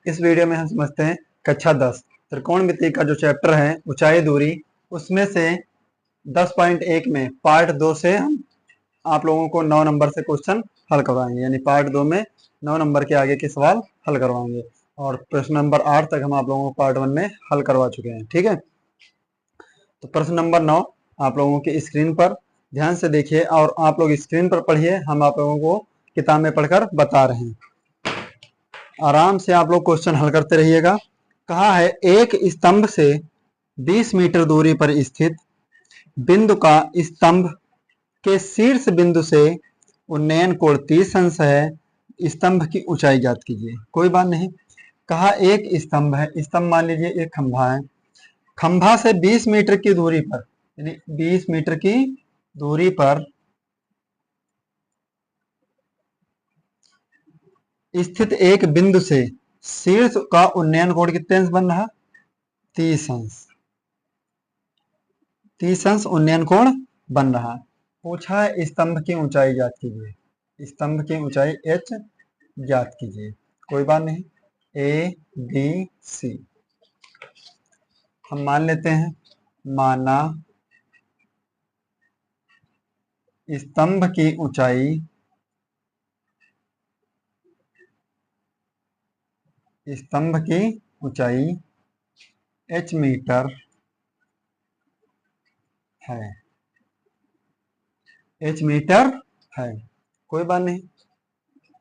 इस वीडियो में हम समझते हैं कक्षा 10 त्रिकोणमिति का जो चैप्टर है ऊंचाई दूरी, उसमें से 10.1 में पार्ट 2 से हम आप लोगों को 9 नंबर से क्वेश्चन हल करवाएंगे। यानी पार्ट 2 में 9 नंबर के आगे के सवाल हल करवाएंगे और प्रश्न नंबर 8 तक हम आप लोगों को पार्ट 1 में हल करवा चुके हैं। ठीक है, तो प्रश्न नंबर 9 आप लोगों की स्क्रीन पर ध्यान से देखिए और आप लोग स्क्रीन पर पढ़िए, हम आप लोगों को किताब में पढ़कर बता रहे हैं। आराम से आप लोग क्वेश्चन हल करते रहिएगा। कहा है एक स्तंभ से 20 मीटर दूरी पर स्थित बिंदु का स्तंभ के शीर्ष बिंदु से उन्नयन कोण 30 अंश है, स्तंभ की ऊंचाई ज्ञात कीजिए। कोई बात नहीं, कहा एक स्तंभ है, स्तंभ मान लीजिए एक खंभा है, खंभा से 20 मीटर की दूरी पर, यानी 20 मीटर की दूरी पर स्थित एक बिंदु से शीर्ष का उन्नयन कोण कितने अंश बन रहा? 30 अंश। 30 अंश उन्नयन कोण बन रहा। पूछा है स्तंभ की ऊंचाई ज्ञात कीजिए, स्तंभ की ऊंचाई h ज्ञात कीजिए। कोई बात नहीं, ए बी सी हम मान लेते हैं। माना स्तंभ की ऊंचाई h मीटर है, h मीटर है। कोई बात नहीं,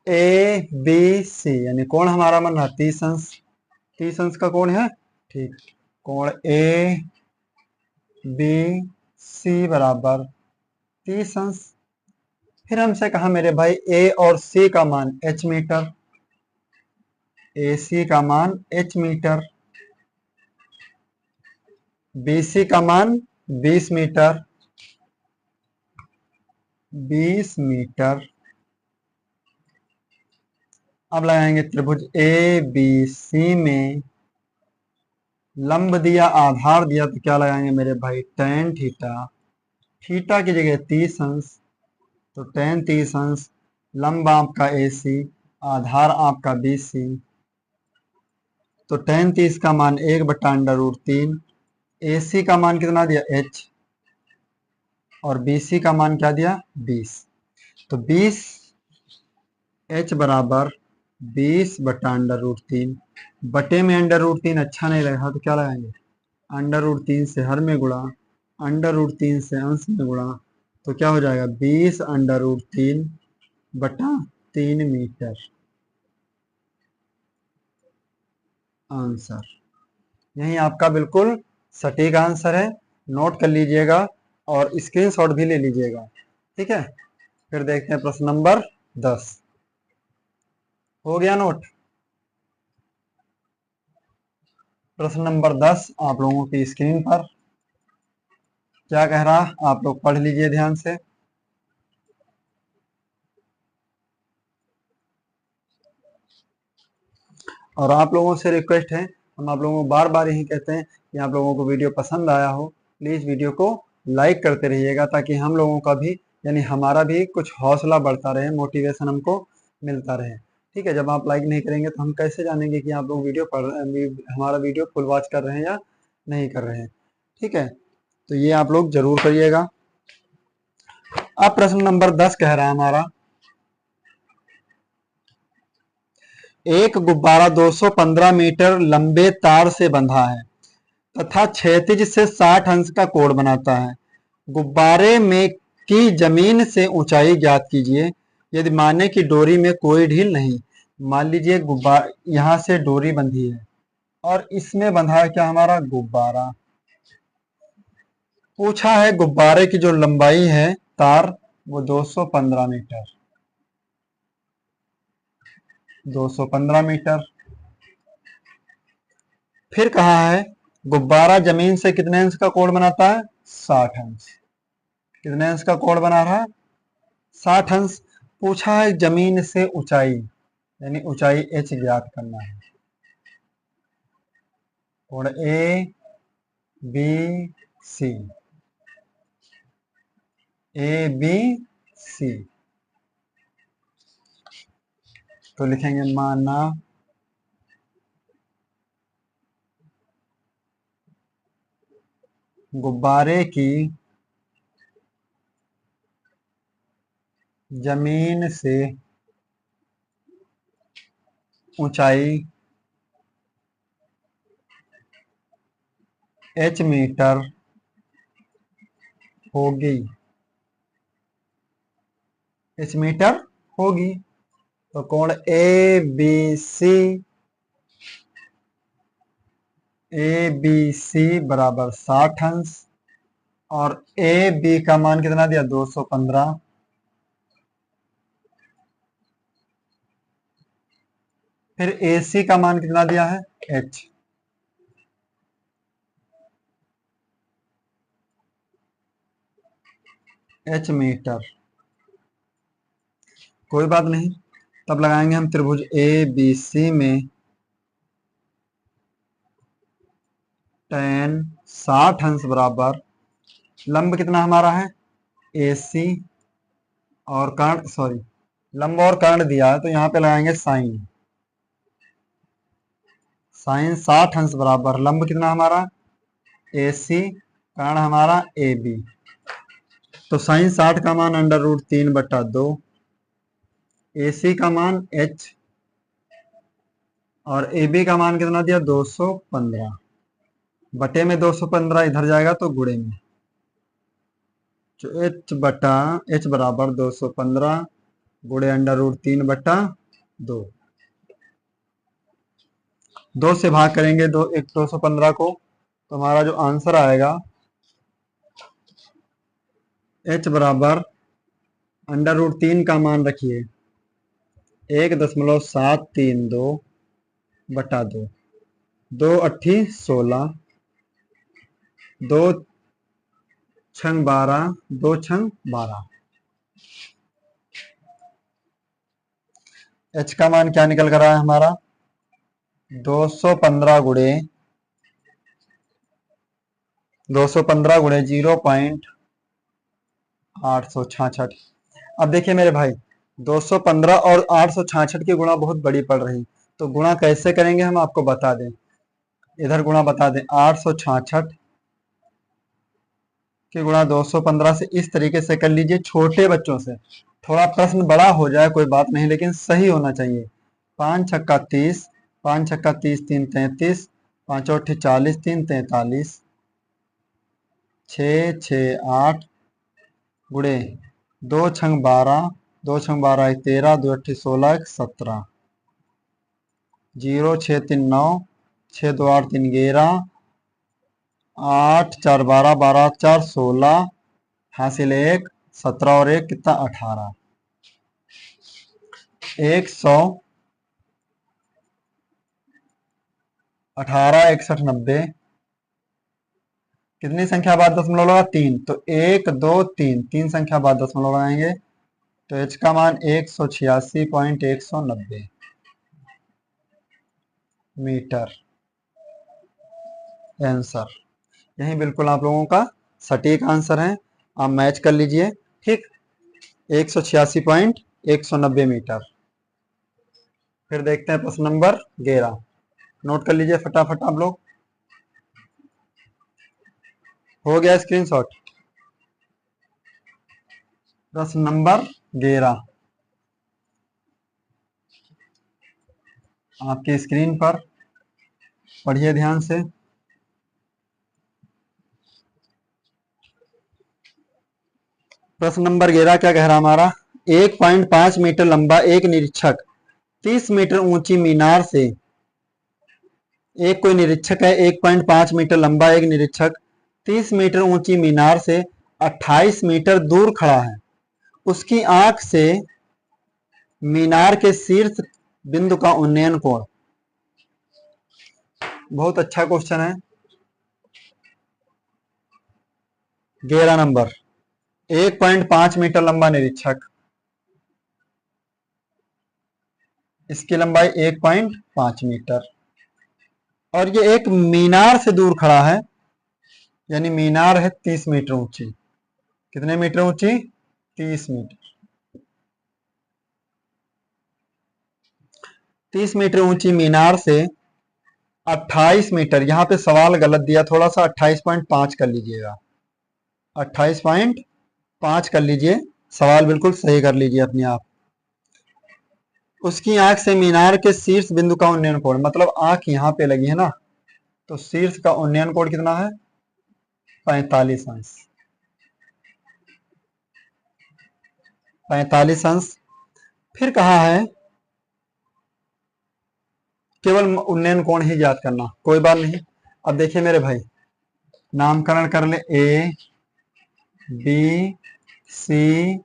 ए बी सी यानी कोण हमारा बन रहा 30 अंश, 30 अंश का कोण है। ठीक, कोण ए बी सी बराबर 30 अंश। फिर हमसे कहा मेरे भाई ए और सी का मान h मीटर, ए सी का मान h मीटर, बी सी का मान 20 मीटर, 20 मीटर। अब लगाएंगे त्रिभुज ए बी सी में लंब दिया आधार दिया तो क्या लगाएंगे मेरे भाई? tan थीटा, थीटा की जगह 30 अंश, तो tan 30 अंश, लंब आपका ए सी, आधार आपका बी सी, तो tan 30 का मान 1/√3, ए सी का मान कितना दिया? h, और बी सी का मान क्या दिया? 20। तो 20 h बराबर 20/√3, बटे में √3 अच्छा नहीं लगा तो क्या लगाएंगे? √3 से हर में गुणा, √3 से अंश में गुणा, तो क्या हो जाएगा? 20√3/3 मीटर आंसर। यही आपका बिल्कुल सटीक आंसर है, नोट कर लीजिएगा और स्क्रीनशॉट भी ले लीजिएगा। ठीक है, फिर देखते हैं प्रश्न नंबर 10। हो गया नोट? प्रश्न नंबर 10 आप लोगों की स्क्रीन पर क्या कह रहा, आप लोग पढ़ लीजिए ध्यान से। और आप लोगों से रिक्वेस्ट है, हम आप लोगों को बार बार यही कहते हैं कि आप लोगों को वीडियो पसंद आया हो, प्लीज़ वीडियो को लाइक करते रहिएगा ताकि हम लोगों का भी यानी हमारा भी कुछ हौसला बढ़ता रहे, मोटिवेशन हमको मिलता रहे। ठीक है, जब आप लाइक नहीं करेंगे तो हम कैसे जानेंगे कि आप लोग वीडियो पढ़ हमारा वीडियो फुल वॉच कर रहे हैं या नहीं कर रहे हैं। ठीक है, तो ये आप लोग जरूर करिएगा। अब प्रश्न नंबर 10 कह रहा है हमारा, एक गुब्बारा 215 मीटर लंबे तार से बंधा है तथा क्षैतिज से 60 अंश का कोण बनाता है। गुब्बारे में की जमीन से ऊंचाई ज्ञात कीजिए यदि माने कि डोरी में कोई ढील नहीं। मान लीजिए गुब्बारा यहां से डोरी बंधी है और इसमें बंधा है क्या? हमारा गुब्बारा। पूछा है गुब्बारे की जो लंबाई है तार वो 215 मीटर, 215 मीटर। फिर कहा है गुब्बारा जमीन से कितने अंश का कोण बनाता है? 60 अंश। कितने अंश का कोण बना रहा है? 60 अंश। पूछा है जमीन से ऊंचाई, यानी ऊंचाई h ज्ञात करना है। कोण ए बी सी, ए बी सी, तो लिखेंगे माना गुब्बारे की जमीन से ऊंचाई h मीटर होगी, h मीटर होगी। तो कोण ए बी सी बराबर 60 अंश, और ए बी का मान कितना दिया 215। फिर ए सी का मान कितना दिया है h, h मीटर। कोई बात नहीं, तब लगाएंगे हम त्रिभुज ए बी सी में tan 60 अंश बराबर लंब कितना हमारा है ए सी, और कर्ण सॉरी लंब और कर्ण दिया है तो यहाँ पे लगाएंगे साइन। साइन 60 अंश बराबर लंब कितना हमारा ए सी, कर्ण हमारा ए बी। तो साइन 60 का मान √3/2, ए सी का मान h, और ए बी का मान कितना दिया 215। बटे में 215 इधर जाएगा तो गुणे में, तो h बराबर 215 गुणे √3/2। 2 से भाग करेंगे 215 को, तो हमारा जो आंसर आएगा h बराबर √3 का मान रखिए 1.732/2, 2 8 16, 2 6 12, 2 6 12। h का मान क्या निकल कर रहा है हमारा 215 गुणे 0.866। अब देखिए मेरे भाई 215 और 866 की गुणा बहुत बड़ी पड़ रही, तो गुणा कैसे करेंगे हम आपको बता दें, इधर गुणा बता दें 866 की गुणा 215 से इस तरीके से कर लीजिए छोटे बच्चों से। थोड़ा प्रश्न बड़ा हो जाए कोई बात नहीं, लेकिन सही होना चाहिए। 5 छक्का 30, 5 छक्का 30 3 33, 5 8 40 3 43, 6 6 8 गुणे 2 6 12, 2 6 12 13, 2 8 16 17, 0 6 3 9, 6 2 8 3 11, 8 4 12, 12 4 16, हासिल 1 17 और 1 कितना 18, 100 18 61 90। कितनी संख्या बाद दशमलव लगा 3, तो 1 2 3 3 संख्या बाद दशमलव लगाएंगे, तो h का मान 186.190 मीटर आंसर। यही बिल्कुल आप लोगों का सटीक आंसर है, आप मैच कर लीजिए। ठीक, 186.190 मीटर। फिर देखते हैं प्रश्न नंबर 11, नोट कर लीजिए फटाफट आप लोग। हो गया स्क्रीनशॉट। प्रश्न नंबर 11 आपकी स्क्रीन पर, पढ़िए ध्यान से। प्रश्न नंबर 11 क्या कह रहा हमारा, 1.5 मीटर लंबा एक निरीक्षक 30 मीटर ऊंची मीनार से, एक कोई निरीक्षक है 1.5 मीटर लंबा एक निरीक्षक 30 मीटर ऊंची मीनार से 28 मीटर दूर खड़ा है। उसकी आंख से मीनार के शीर्ष बिंदु का उन्नयन कोण। बहुत अच्छा क्वेश्चन है। 11 नंबर, 1.5 मीटर लंबा निरीक्षक, इसकी लंबाई 1.5 मीटर, और ये एक मीनार से दूर खड़ा है, यानी मीनार है 30 मीटर ऊंची। कितने मीटर ऊंची 30 मीटर। 30 मीटर ऊंची मीनार से 28 मीटर, यहाँ पे सवाल गलत दिया थोड़ा सा, 28.5 कर लीजिएगा, 28.5 कर लीजिए, सवाल बिल्कुल सही कर लीजिए अपने आप। उसकी आंख से मीनार के शीर्ष बिंदु का उन्नयन कोण, मतलब आंख यहाँ पे लगी है ना, तो शीर्ष का उन्नयन कोण कितना है? 45 अंश, 45 अंश। फिर कहा है केवल उन्नयन कोण ही ज्ञात करना, कोई बात नहीं। अब देखिए मेरे भाई, नामकरण कर ले, ए बी सी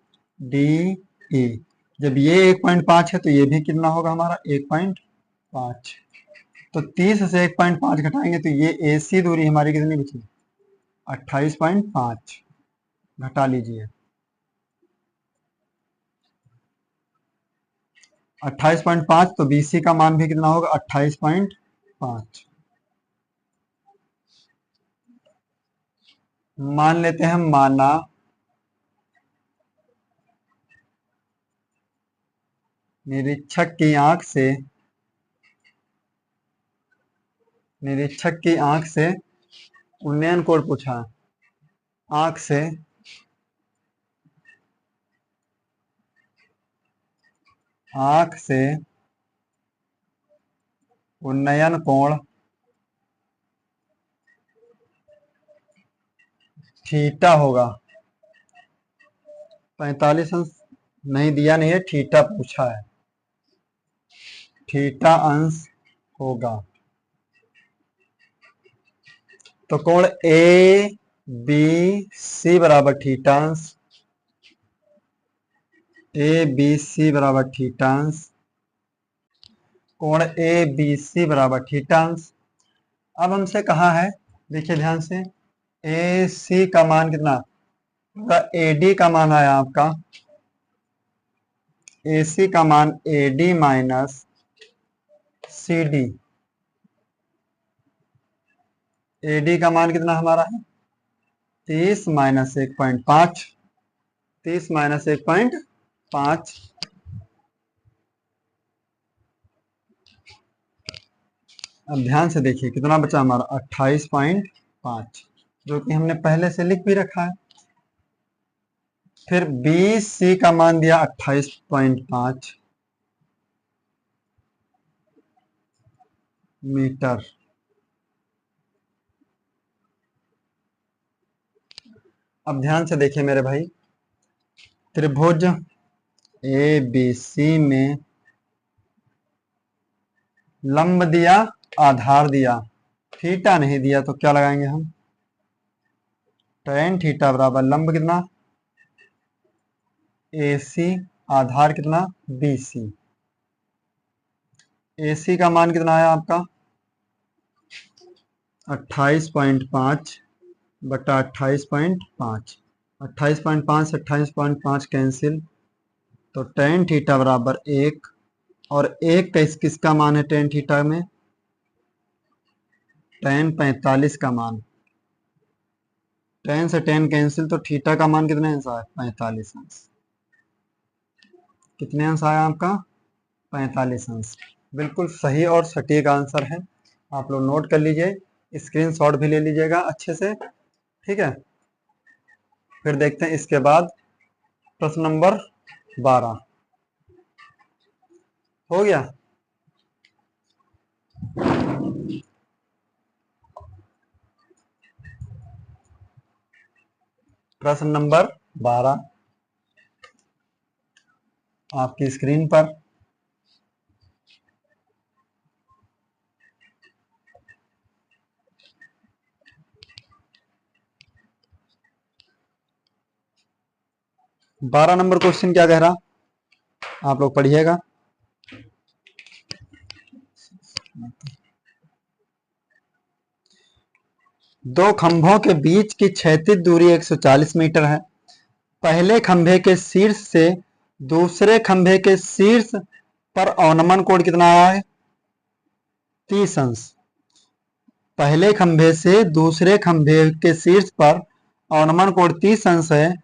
डी ई। जब ये 1.5 है तो ये भी कितना होगा हमारा? 1.5। तो 30 से 1.5 घटाएंगे तो ये ए सी दूरी हमारी कितनी बची? 28.5। घटा लीजिए, 28.5, तो BC का मान भी कितना होगा? 28.5। मान लेते हैं, माना निरीक्षक की आंख से उन्नयन कोण पूछा, आंख से उन्नयन कोण थीटा होगा। 45 अंश नहीं दिया, नहीं है, थीटा पूछा है, थीटा अंश होगा। तो कोण ए बी सी बराबर थीटा अंश, ए बी सी बराबर थीटा अंश, कोण ए बी सी बराबर थीटा अंश। अब हमसे कहा है, देखिए ध्यान से, ए सी का मान कितना? ए डी का मान है आपका, ए सी का मान A D minus C D. A D का मान कितना हमारा है? 30 माइनस 1.5, 30 माइनस 1.5। अब ध्यान से देखिए कितना बचा हमारा? 28.5, जो कि हमने पहले से लिख भी रखा है। फिर बी सी का मान दिया 28.5 मीटर। अब ध्यान से देखिए मेरे भाई, त्रिभुज ए बी सी में लंब दिया, आधार दिया, थीटा नहीं दिया, तो क्या लगाएंगे हम? tan थीटा बराबर लंब कितना? AC, आधार कितना? BC। AC का मान कितना है आपका? 28.5 बटा 28.5, 28.5 से 28.5 कैंसिल, तो tan थीटा बराबर 1, और 1 किसका मान है tan थीटा में? tan 45 का मान। tan से tan कैंसिल, तो थीटा का मान कितने अंश आया? 45 अंश। कितने अंश आया आपका? 45 अंश। बिल्कुल सही और सटीक आंसर है, आप लोग नोट कर लीजिए, स्क्रीनशॉट भी ले लीजिएगा अच्छे से, ठीक है। फिर देखते हैं इसके बाद प्रश्न नंबर 12 हो गया। प्रश्न नंबर 12 आपकी स्क्रीन पर। बारह नंबर क्वेश्चन क्या कह रहा, आप लोग पढ़िएगा। दो खंभों के बीच की क्षैतिज दूरी 140 मीटर है। पहले खंभे के शीर्ष से दूसरे खंभे के शीर्ष पर अवनमन कोण कितना है? 30 अंश। पहले खंभे से दूसरे खंभे के शीर्ष पर अवनमन कोण 30 अंश है।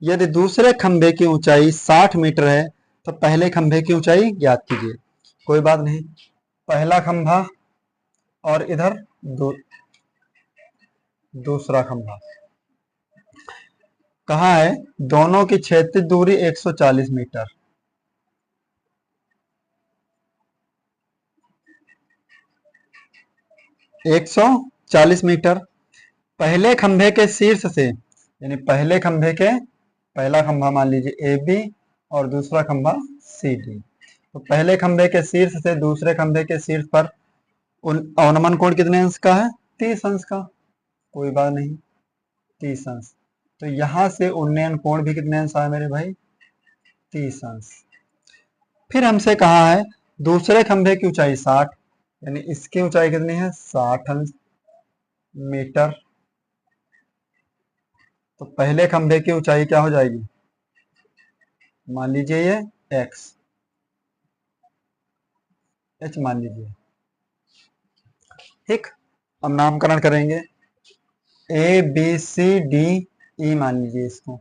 यदि दूसरे खंभे की ऊंचाई 60 मीटर है तो पहले खंभे की ऊंचाई ज्ञात कीजिए। कोई बात नहीं, पहला खंभा और इधर दूसरा खंभा। कहा है दोनों की क्षैतिज दूरी 140 मीटर। एक 140 मीटर। पहले खंभे के शीर्ष से, यानी पहले खंभे के, पहला खंभा मान लीजिए ए बी और दूसरा खंभा सी डी। तो पहले खंभे के शीर्ष से दूसरे खंभे के शीर्ष पर अवनमन कोण कितने अंश का है? 30 अंश का। कोई बात नहीं, 30 अंश। तो यहां से उन्नयन कोण भी कितने अंश आए मेरे भाई? 30 अंश। फिर हमसे कहा है दूसरे खंभे की ऊंचाई 60, यानी इसकी ऊंचाई कितनी है? 60 अंश मीटर। तो पहले खंभे की ऊंचाई क्या हो जाएगी? मान लीजिए ये x, h मान लीजिए। ठीक, अब नामकरण करेंगे। ए बी सी डी ई मान लीजिए इसको,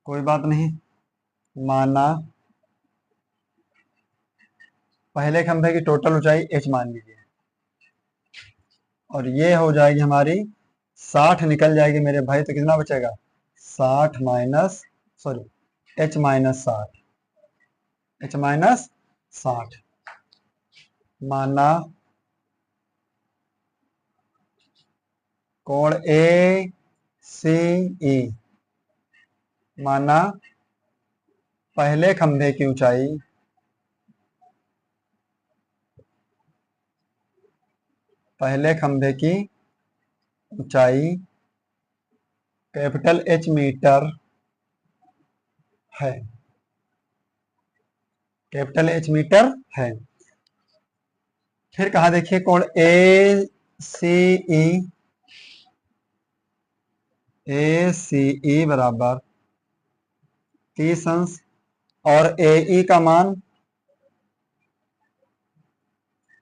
कोई बात नहीं। माना पहले खंभे की टोटल ऊंचाई h मान लीजिए, और ये हो जाएगी हमारी 60 निकल जाएगी मेरे भाई। तो कितना बचेगा? 60 minus, sorry h minus 60, h minus 60। माना कोण ए सी ई, माना पहले खंभे की ऊंचाई कैपिटल H मीटर है, कैपिटल H मीटर है। फिर कहा देखिए कोण ए सी ई बराबर 30 अंश, और ए ई का मान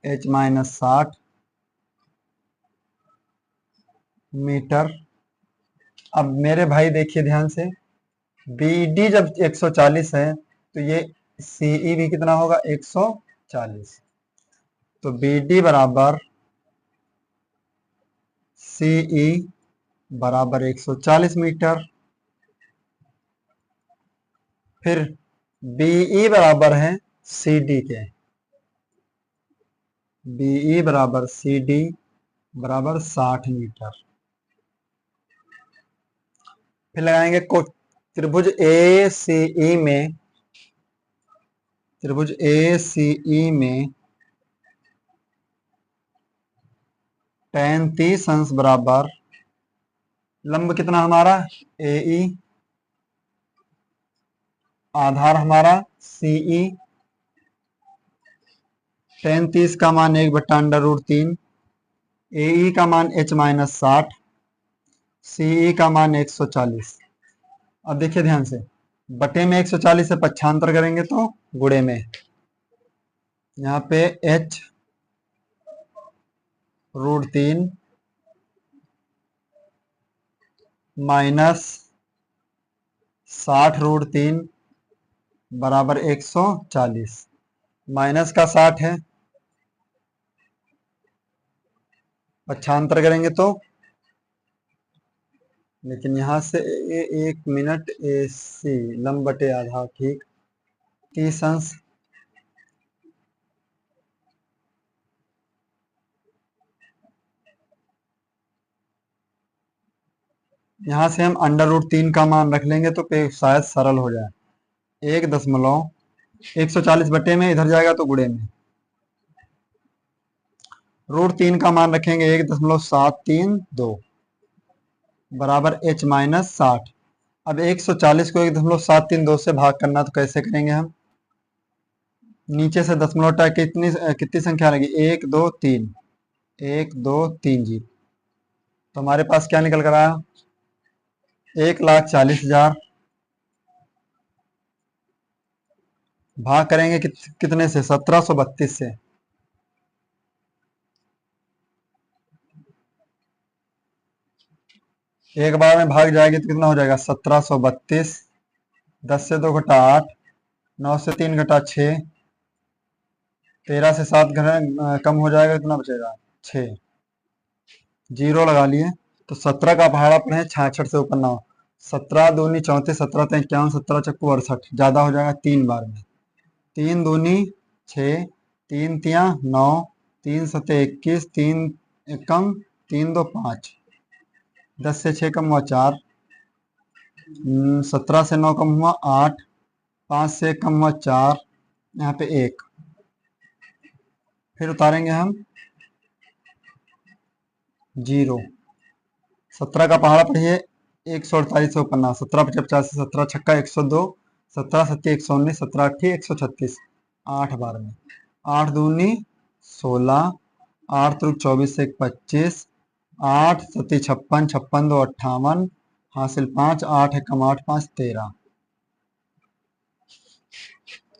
h माइनस 60 मीटर। अब मेरे भाई देखिए ध्यान से, बी डी जब 140 है तो ये सी ई भी कितना होगा? 140। तो बी डी बराबर सी ई बराबर 140 मीटर। फिर बीई बराबर है सी डी के, बीई बराबर सी डी बराबर 60 मीटर। फिर लगाएंगे त्रिभुज ए सी ई में, त्रिभुज ए सी ई में tan 30 अंश बराबर लंब कितना हमारा? ए ई, आधार हमारा सी ई। tan 30 का मान 1/√3, ए ई का मान h माइनस 60, सी ई का मान 140। अब देखिए ध्यान से, बटे में 140 से पक्षांतर करेंगे तो गुणे में, यहाँ पे h√3 माइनस 60√3 बराबर 140। माइनस का 60 है, पक्षांतर करेंगे तो, लेकिन यहां से 1 मिनट, ए सी लंब बटे आधा, ठीक, 30 अंश। यहां से हम √3 का मान रख लेंगे तो शायद सरल हो जाए। 1.140 बटे में इधर जाएगा तो गुणे में, √3 का मान रखेंगे 1.732 बराबर h माइनस 60। अब 140 को 1.732 से भाग करना, तो कैसे करेंगे हम? नीचे से दशमलव हटा कितनी संख्या लगी? 1 2 3, 1 2 3 जी। तो हमारे पास क्या निकल कर आया? 1,40,000। भाग करेंगे कितने से? 1732 से। एक बार में भाग जाएगी तो कितना हो जाएगा? 1732। 10 से 2 घटा 8, 9 से 3 घटा 6, 13 से 7 कम हो जाएगा, कितना बचेगा? 6। जीरो लगा लिए। तो 17 का पहाड़ा पढ़े 66 से ऊपर ना हो। 17 दूनी 34, 17 ते 51, 17 चक्कू 68, ज्यादा हो जाएगा 3 बार में। 3 दूनी 6, 3 तिया 9, 3 सते 21, 3 एकम 3 दो 5, 10 से 6 कम हुआ 4, 17 से 9 कम हुआ 8, 5 से 1 कम हुआ 4, यहाँ पे 1। फिर उतारेंगे हम जीरो। 17 का पहाड़ा पढ़िए 148 से ऊपर ना। 17 पचे 50, 17 छक्का 102, 17 सत्ती 119, 17 अट्ठी 136, 8 बार में। 8 दूनी 16, 8 त्रिक 24 से 25, 8 सत्ती 56, 56 दो 58, हासिल 5, 8 एकम 8, 5 13,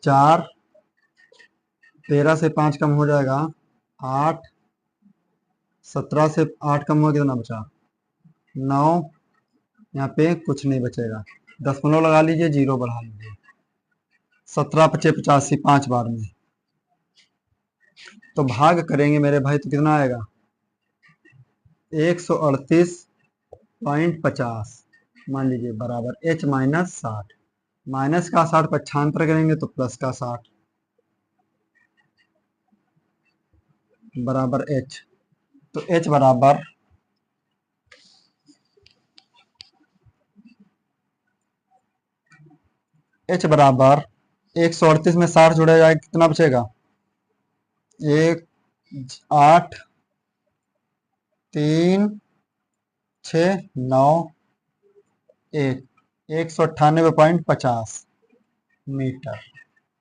4, 13 से 5 कम हो जाएगा 8, 17 से 8 कम हुआ कितना बचा? 9, यहाँ पे कुछ नहीं बचेगा। दशमलव लगा लीजिए, जीरो बढ़ा लीजिए। 17 पचे 85, 5 बार में। तो भाग करेंगे मेरे भाई तो कितना आएगा? 138.50 मान लीजिए बराबर h माइनस 60। माइनस का 60 पक्षांतर करेंगे तो प्लस का 60 बराबर h। तो h बराबर h बराबर 138 में 60 जोड़ा जाएगा, कितना बचेगा? 1, 8, 3, 6, 9, 1, 198.50 मीटर।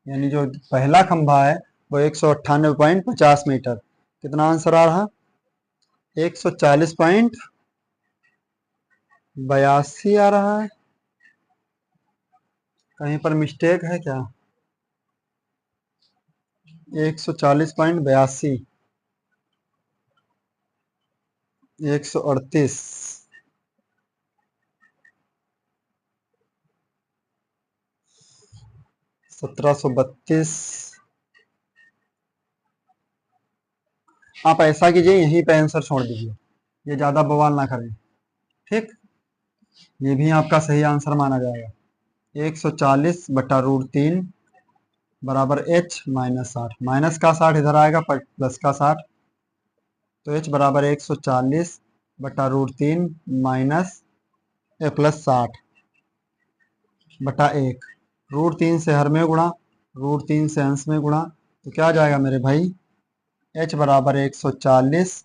यानी जो पहला खंभा है वो 198.50 मीटर। कितना आंसर आ रहा? 140.82 आ रहा है। कहीं पर मिस्टेक है क्या? 140.82, 138, 1732। आप ऐसा कीजिए, यहीं पे आंसर छोड़ दीजिए, ये ज्यादा बवाल ना करें। ठीक, ये भी आपका सही आंसर माना जाएगा। 140/√3 बराबर h माइनस 60। माइनस का 60 इधर आएगा, प्लस का 60। तो h बराबर 140/√3 माइनस प्लस 60/1। √3 से हर में गुणा, √3 से अंश में गुणा, तो क्या आ जाएगा मेरे भाई? h बराबर 140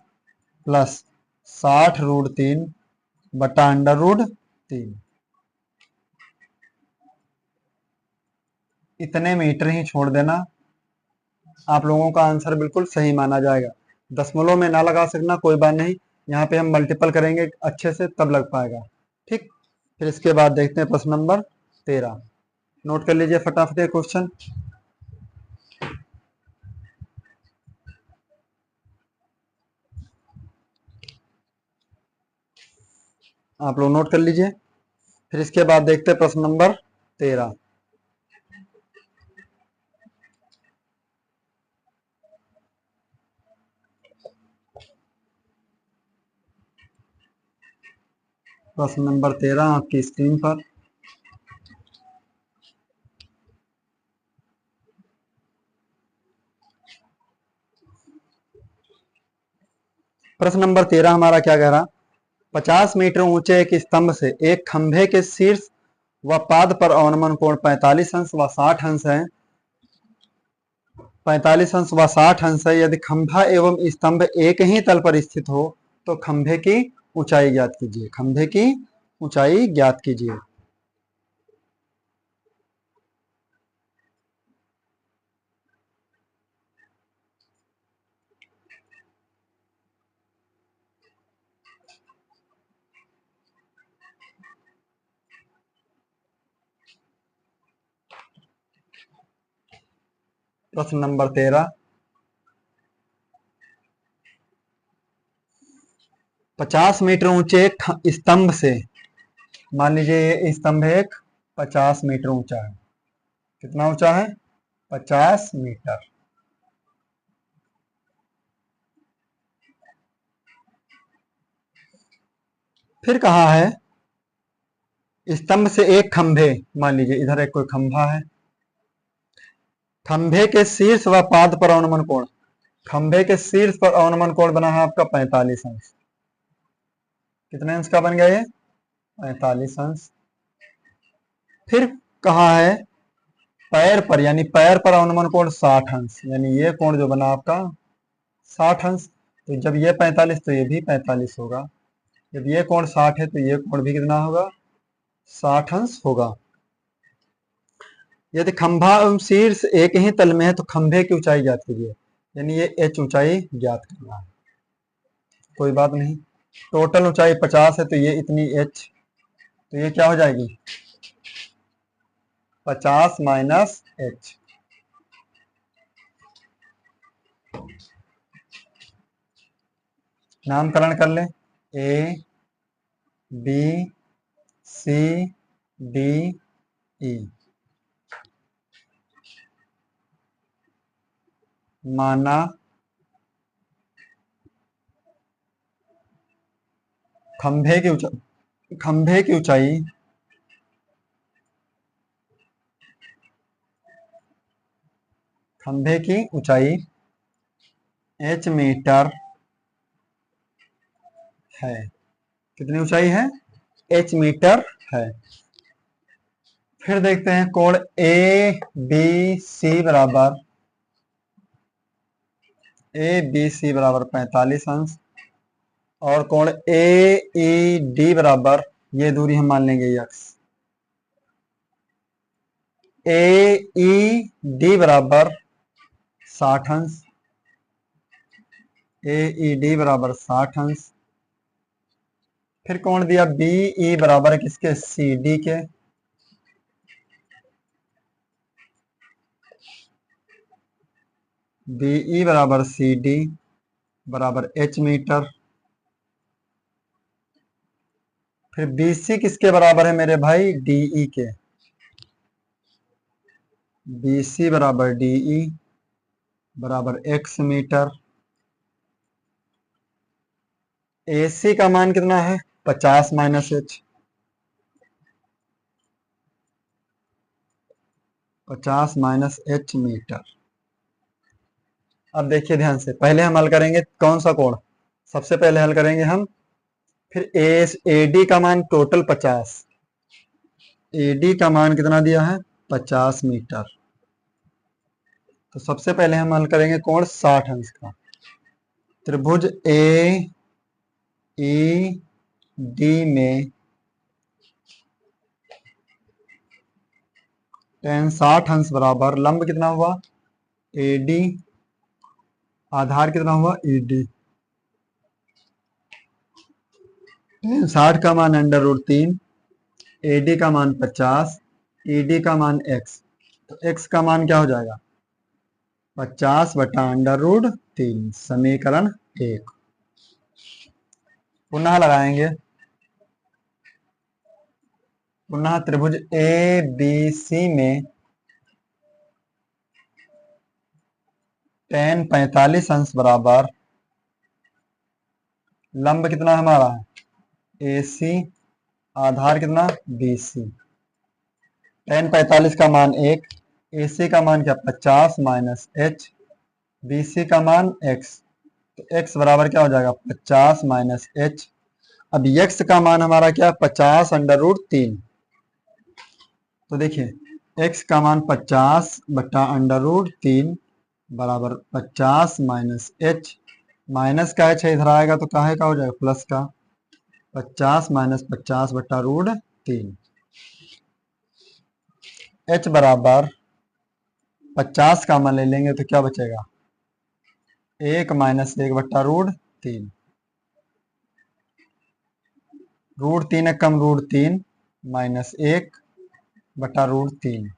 प्लस 60√3/√3। इतने मीटर ही छोड़ देना, आप लोगों का आंसर बिल्कुल सही माना जाएगा। दशमलव में ना लगा सकना कोई बात नहीं, यहाँ पे हम मल्टीपल करेंगे अच्छे से तब लग पाएगा। ठीक, फिर इसके बाद देखते हैं प्रश्न नंबर 13। नोट कर लीजिए फटाफट ये क्वेश्चन। आप लोग नोट कर लीजिए, फिर इसके बाद देखते हैं प्रश्न नंबर 13। प्रश्न नंबर 13 आपकी स्क्रीन पर। प्रश्न नंबर 13 हमारा क्या कह रहा? 50 मीटर ऊंचे एक स्तंभ से एक खंभे के शीर्ष व पाद पर अवनमन कोण 45 अंश व 60 अंश है। 45 अंश व 60 अंश है। यदि खंभा एवं स्तंभ एक ही तल पर स्थित हो तो खंभे की ऊंचाई ज्ञात कीजिए। खंभे की ऊंचाई ज्ञात कीजिए। प्रश्न नंबर 13। 50 मीटर ऊंचे एक स्तंभ से, मान लीजिए ये स्तंभ एक 50 मीटर ऊंचा है। कितना ऊंचा है? 50 मीटर। फिर कहा है स्तंभ से एक खंभे, मान लीजिए इधर एक कोई खंभा है, खंभे के शीर्ष व पाद पर अवनमन कोण, खंभे के शीर्ष पर अवनमन कोण बना है आपका 45 अंश। कितने अंश का बन गया ये? 45 अंश। फिर कहा है पैर पर, यानी पैर पर अवनमन कोण 60 अंश, यानी ये कोण जो बना आपका 60 अंश। तो जब ये 45 तो ये भी 45 होगा। जब ये कोण 60 है तो ये कोण भी कितना होगा? 60 अंश होगा। यदि खंभा एवं शीर्ष एक ही तल में है तो खंभे की ऊंचाई ज्ञात कीजिए, यानी ये h ऊंचाई ज्ञात करना है। कोई बात नहीं, टोटल ऊंचाई 50 है तो ये इतनी h, तो ये क्या हो जाएगी? 50 माइनस h। नामकरण कर ले, A B C D E। माना खंभे की ऊंचाई, खंभे की ऊंचाई खंभे की ऊंचाई h मीटर है। कितनी ऊंचाई है? h मीटर है। फिर देखते हैं कोण ए बी सी बराबर 45 अंश, और कोण ए ई डी बराबर, ये दूरी हम मान लेंगे x, ए ई डी बराबर 60 अंश, ए ई डी बराबर 60 अंश। फिर कोण दिया बी ई बराबर है किसके? सी डी के। बी ई बराबर सी डी बराबर h मीटर। फिर बी सी किसके बराबर है मेरे भाई? डी ई के। बी सी बराबर डी ई बराबर x मीटर। ए सी का मान कितना है? 50 minus h, 50 minus h metre. अब देखिए ध्यान से, पहले हम हल करेंगे कौन सा कोण? सबसे पहले हल करेंगे हम, फिर ए डी का मान टोटल 50, ए डी का मान कितना दिया है? 50 मीटर। तो सबसे पहले हम हल करेंगे कोण 60 अंश का। त्रिभुज ए ई डी में tan 60 अंश बराबर लंब कितना हुआ? ए डी, आधार कितना हुआ? E D. tan 60 का मान √3, ए डी का मान 50, ई डी का मान x, तो x का मान क्या हो जाएगा? 50 बटा √3, समीकरण 1। पुनः लगाएंगे, पुनः त्रिभुज ए बी सी में tan 45 अंश बराबर लंब कितना हमारा है? ए सी, आधार कितना? B C. tan 45 का मान 1, ए सी का मान क्या? 50 माइनस h, बी सी का मान x, तो x बराबर क्या हो जाएगा? 50 माइनस h। अब x का मान हमारा क्या? 50 √3। तो देखिए x का मान 50 बटा √3 बराबर 50 माइनस h, माइनस का h इधर आएगा तो काहे का हो जाएगा? प्लस का। 50 माइनस 50 बटा √3, h बराबर 50 का मान ले लेंगे तो क्या बचेगा? 1 माइनस 1 बटा √3, √3 कम √3 माइनस 1 बटा √3।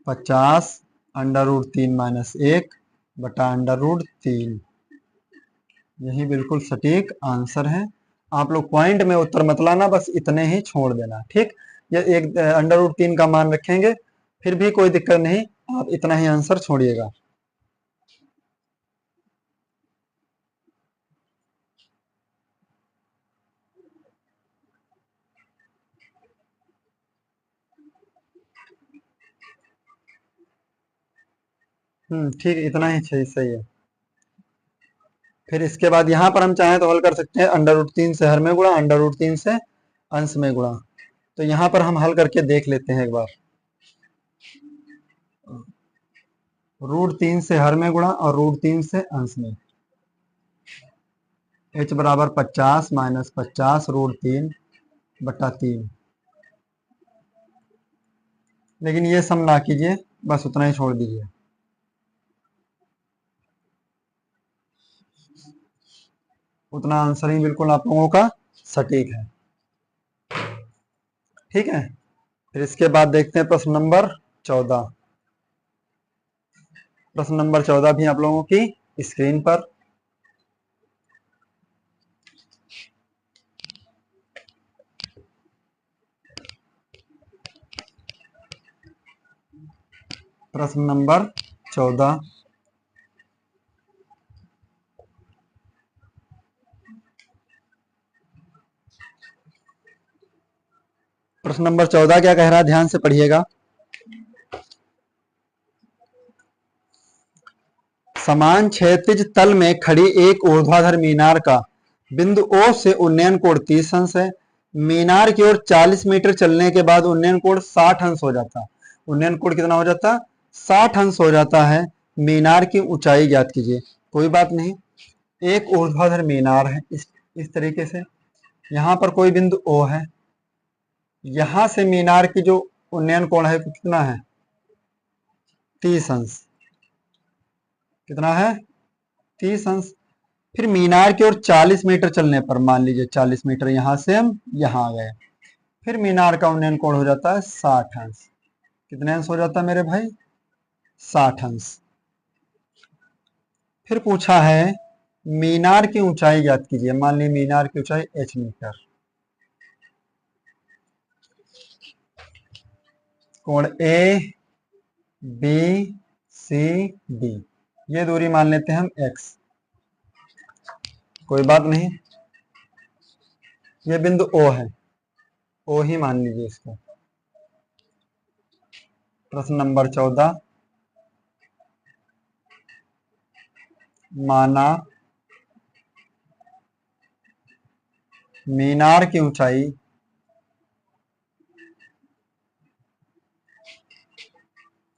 पचास √3 माइनस 1 बटा √3, यही बिल्कुल सटीक आंसर है। आप लोग पॉइंट में उत्तर मत लाना, बस इतने ही छोड़ देना, ठीक। ये एक √3 का मान रखेंगे, फिर भी कोई दिक्कत नहीं, आप इतना ही आंसर छोड़िएगा। ठीक, इतना ही सही सही है। फिर इसके बाद यहाँ पर हम चाहें तो हल कर सकते हैं, √3 से हर में गुणा, √3 से अंश में गुणा। तो यहाँ पर हम हल करके देख लेते हैं एक बार। √3 से हर में गुणा और √3 से अंश में। h बराबर 50 - 50 √3/3। लेकिन ये सम ना कीजिए, बस उतना ही छोड़ दीजिए। उतना आंसर ही बिल्कुल आप लोगों का सटीक है। ठीक है, फिर इसके बाद देखते हैं प्रश्न नंबर 14। प्रश्न नंबर 14 भी आप लोगों की स्क्रीन पर। प्रश्न नंबर 14। प्रश्न नंबर 14 क्या कह रहा है, ध्यान से पढ़िएगा। समान क्षैतिज तल में खड़ी एक ऊर्ध्वाधर मीनार का बिंदु O से उन्नयन कोण 30 अंश है। मीनार की ओर 40 मीटर चलने के बाद उन्नयन कोण 60 अंश हो जाता। उन्नयन कोण कितना हो जाता? 60 अंश हो जाता है। मीनार की ऊंचाई ज्ञात कीजिए। कोई बात नहीं, एक ऊर्ध्वाधर मीनार है इस तरीके से, यहाँ पर कोई बिंदु O है, यहां से मीनार की जो उन्नयन कोण है कितना है? 30 अंश। कितना है? 30 अंश। फिर मीनार की ओर 40 मीटर चलने पर, मान लीजिए 40 मीटर यहां से हम यहां आ गए, फिर मीनार का उन्नयन कोण हो जाता है 60 अंश। कितने अंश हो जाता है मेरे भाई? 60 अंश। फिर पूछा है मीनार की ऊंचाई ज्ञात कीजिए। मान लीजिए मीनार की ऊंचाई h मीटर। कोण ए बी सी डी, ये दूरी मान लेते हैं हम x। कोई बात नहीं, ये बिंदु O है, O ही मान लीजिए इसको। प्रश्न नंबर 14, माना मीनार की ऊंचाई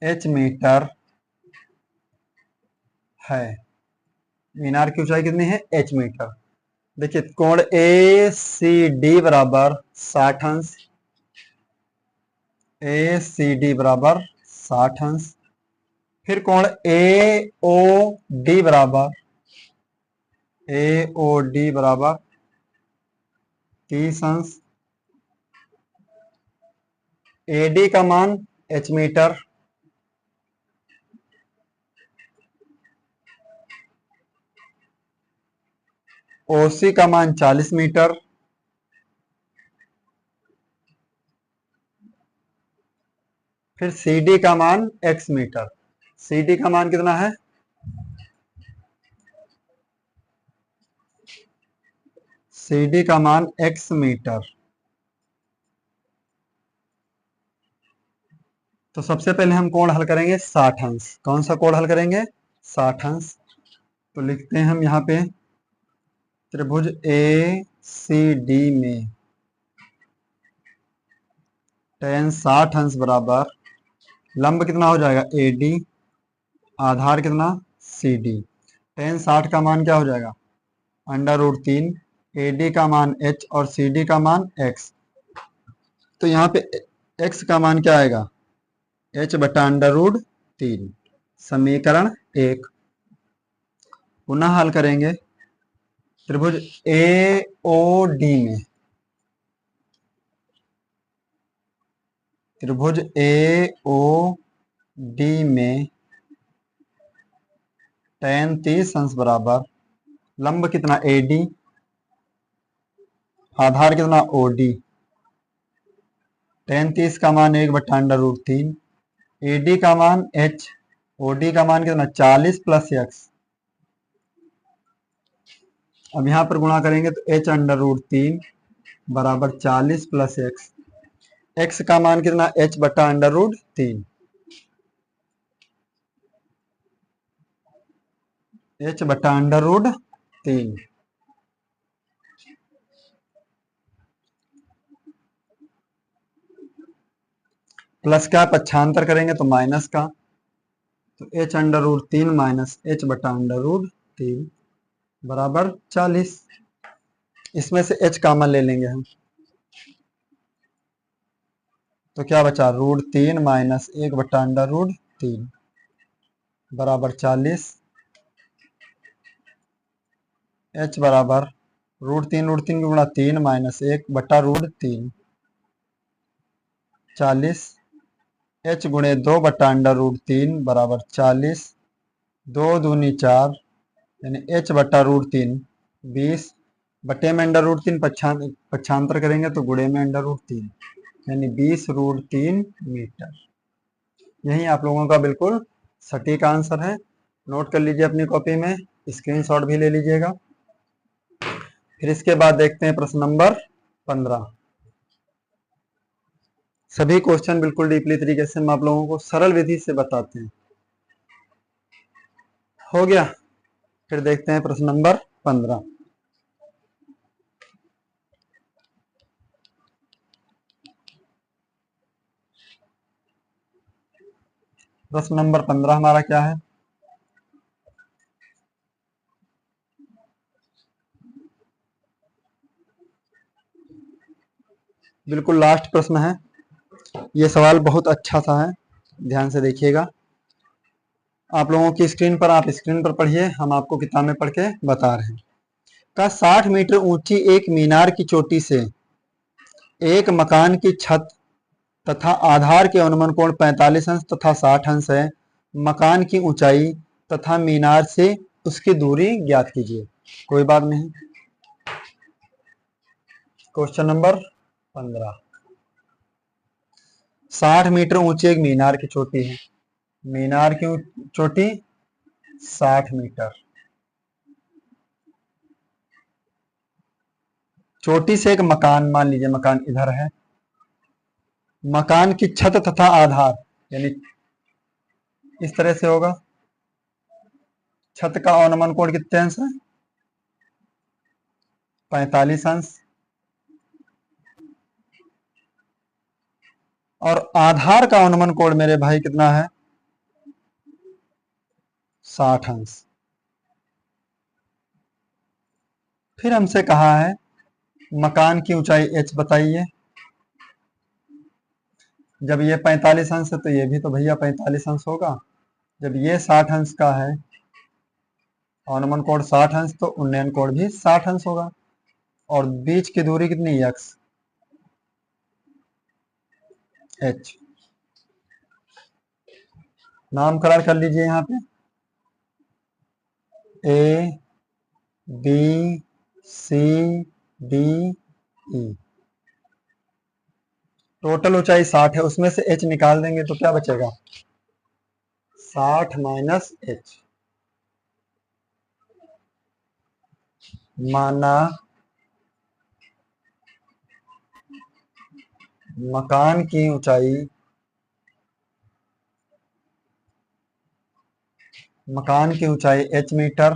h मीटर है। मीनार की ऊंचाई कितनी है? h metre. देखिए कोण ए सी डी बराबर 60 अंश, ए सी डी बराबर 60 अंश। फिर कोण ए ओ डी बराबर, ए ओ डी बराबर 30 अंश। ए डी का मान h मीटर, ओ सी का मान 40 मीटर, फिर सी डी का मान x मीटर। सी डी का मान कितना है? सी डी का मान x मीटर। तो सबसे पहले हम कोण हल करेंगे 60 अंश। कौन सा कोण हल करेंगे? 60 अंश। तो लिखते हैं हम यहाँ पे त्रिभुज ए सी डी में tan 60 अंश बराबर लंब कितना हो जाएगा? ए डी, आधार कितना? C D. tan 60 का मान क्या हो जाएगा? √3, ए डी का मान h और सी डी का मान x। तो यहाँ पे x का मान क्या आएगा? h बटा √3। समीकरण 1। पुनः हल करेंगे त्रिभुज ए ओ डी में, त्रिभुज ए ओ डी में tan 30 अंश बराबर लंब कितना? ए डी, आधार कितना? O D. tan 30 का मान 1/√3, ए डी का मान h, ओ डी का मान कितना? 40 + x। अब यहाँ पर गुणा करेंगे तो h√3 बराबर 40 + x। x का मान कितना? h बटा √3। h बटा अंडर रूट 3। प्लस का पक्षांतर करेंगे तो माइनस का, तो h under root 3 minus h बटा अंडर रूट 3 बराबर 40। इसमें से h कॉमन ले लेंगे हम, तो क्या बचा, रूट 3 माइनस 1 बटा अंडर रूट 3 बराबर 40। h बराबर रूट 3 की गुणा 3 माइनस 1 बटा रूट 3 40। h गुणे 2 बटा अंडर रूट 3 बराबर 40। 2 दूनी 4 यानी h बटा रूट 3 20 बटे में अंडर रूट 3 पक्षांतर करेंगे तो गुणे में अंडर रूट 3 यानी 20 रूट 3 मीटर। यही आप लोगों का बिल्कुल सटीक आंसर है। नोट कर लीजिए अपनी कॉपी में, स्क्रीनशॉट भी ले लीजिएगा। फिर इसके बाद देखते हैं प्रश्न नंबर 15। सभी क्वेश्चन बिल्कुल डीपली तरीके से हम आप लोगों को सरल विधि से बताते हैं। हो गया। फिर देखते हैं प्रश्न नंबर 15। प्रश्न नंबर 15 हमारा क्या है, बिल्कुल लास्ट प्रश्न है। ये सवाल बहुत अच्छा सा है, ध्यान से देखिएगा। आप लोगों की स्क्रीन पर, आप स्क्रीन पर पढ़िए, हम आपको किताब में पढ़ के बता रहे हैं। का 60 मीटर ऊंची एक मीनार की चोटी से एक मकान की छत तथा आधार के अनुमान कोण 45 अंश तथा 60 अंश है। मकान की ऊंचाई तथा मीनार से उसकी दूरी ज्ञात कीजिए। कोई बात नहीं। Question number 15। 60 मीटर ऊंची एक मीनार की चोटी है। मीनार की चोटी 60 मीटर। चोटी से एक मकान, मान लीजिए मकान इधर है। मकान की छत तथा आधार, यानी इस तरह से होगा। छत का अनुमान कोण कितने अंश है, 45 अंश। और आधार का अनुमान कोण मेरे भाई कितना है, 60 अंश। फिर हमसे कहा है मकान की ऊंचाई h बताइए। जब ये 45 अंश है तो ये भी तो भैया 45 अंश होगा। जब ये 60 अंश का है, अनुमान कोण 60 अंश, तो उन्नयन कोण भी 60 अंश होगा। और बीच की दूरी कितनी, x h। नामकरण कर लीजिए यहाँ पे, A B C D E. Total ऊंचाई 60 है, उसमें से h निकाल देंगे तो क्या बचेगा, 60 माइनस h। माना मकान की ऊंचाई, मकान की ऊंचाई h मीटर,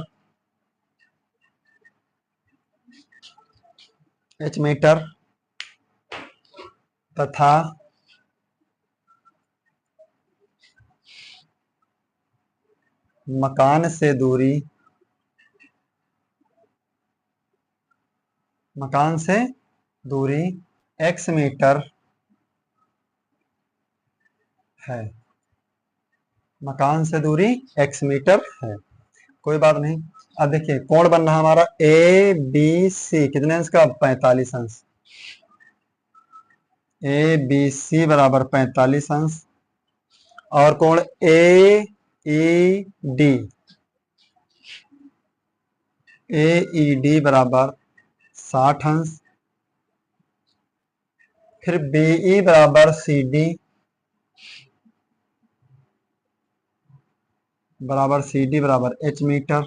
h मीटर तथा मकान से दूरी, मकान से दूरी x मीटर है। मकान से दूरी x मीटर है। कोई बात नहीं। अब देखिए कोण बन रहा हमारा ए बी सी, कितने अंश का, 45 अंश। ए बी सी बराबर 45 अंश। और कोण ए ई डी, ए ई डी बराबर 60 अंश। फिर बीई बराबर सी डी, बराबर सी डी बराबर एच मीटर।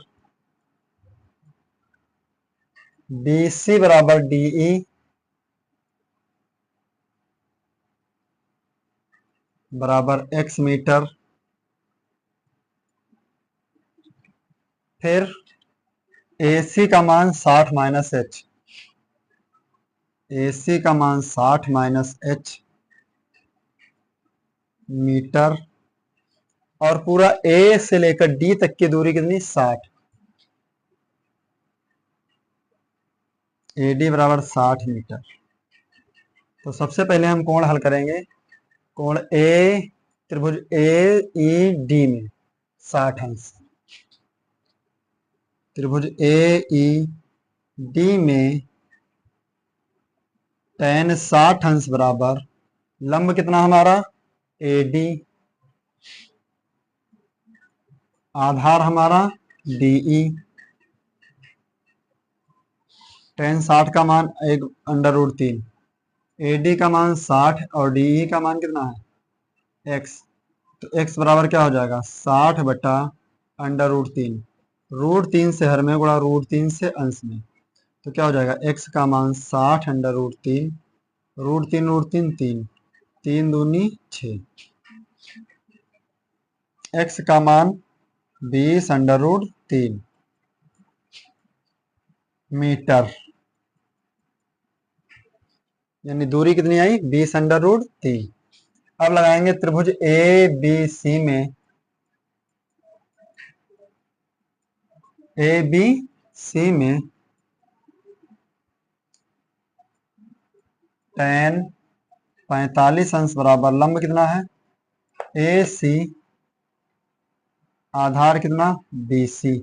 बी सी बराबर डीई, बराबर एक्स मीटर। फिर AC का मान 60 माइनस एच, AC का मान 60 माइनस एच मीटर, और पूरा A से लेकर D तक की दूरी कितनी 60, AD बराबर 60 मीटर। तो सबसे पहले हम कोण हल करेंगे। कोण ए त्रिभुज AED में 60 अंश, त्रिभुज AED में tan 60 अंश बराबर लंब कितना हमारा AD, आधार हमारा DE, tan 60 का मान 1/√3, AD का मान 60 और DE का मान कितना है x, तो x बराबर क्या हो जाएगा 60 बटा √3, √3 से हर में गुणा √3 से अंश में, तो क्या हो जाएगा x का मान 60 √3, √3 3, 3 दूनी 6, x का मान 20 √3 मीटर, यानी दूरी कितनी आई 20 √3। अब लगाएंगे त्रिभुज ABC में, ABC में tan 45 अंश बराबर लंब कितना है AC, आधार कितना BC,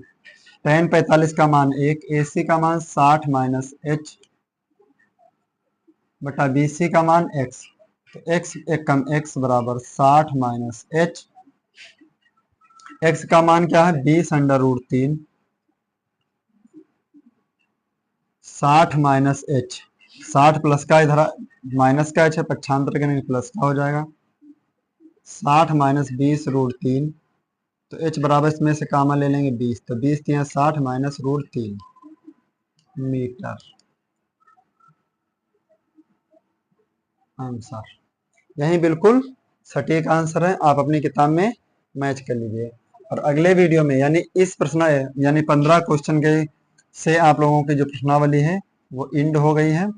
tan 45 का मान 1, AC का मान 60 माइनस एच बटा BC का मान x, तो x एक कम x बराबर 60 माइनस एच, x का मान क्या है 20 √3, 60 माइनस एच, 60 प्लस का इधर माइनस का एच है, पक्षांतर करेंगे प्लस का हो जाएगा, 60 माइनस 20 √3, तो h बराबर इसमें से कामा ले लेंगे 20, तो 20 दिया 60 माइनस √3 मीटर आंसर। यही बिल्कुल सटीक आंसर है, आप अपनी किताब में मैच कर लीजिए। और अगले वीडियो में यानी इस प्रश्न यानी 15 क्वेश्चन के से आप लोगों की जो प्रश्नावली है वो इंड हो गई है।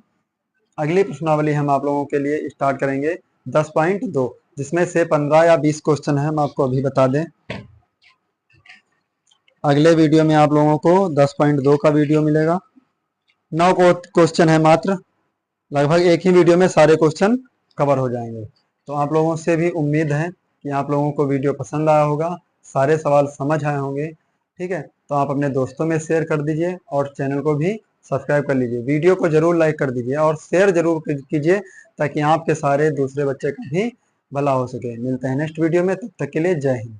अगली प्रश्नावली हम आप लोगों के लिए स्टार्ट करेंगे 10.2, जिसमें से 15 या 20 क्वेश्चन है, हम आपको अभी बता दें। अगले वीडियो में आप लोगों को 10.2 का वीडियो मिलेगा। 9 क्वेश्चन है मात्र, लगभग एक ही वीडियो में सारे क्वेश्चन कवर हो जाएंगे। तो आप लोगों से भी उम्मीद है कि आप लोगों को वीडियो पसंद आया होगा, सारे सवाल समझ आए होंगे। ठीक है, तो आप अपने दोस्तों में शेयर कर दीजिए और चैनल को भी सब्सक्राइब कर लीजिए। वीडियो को जरूर लाइक कर दीजिए और शेयर जरूर कीजिए, ताकि आपके सारे दूसरे बच्चे का भी भला हो सके। मिलते हैं नेक्स्ट वीडियो में, तब तक के लिए जय हिंद।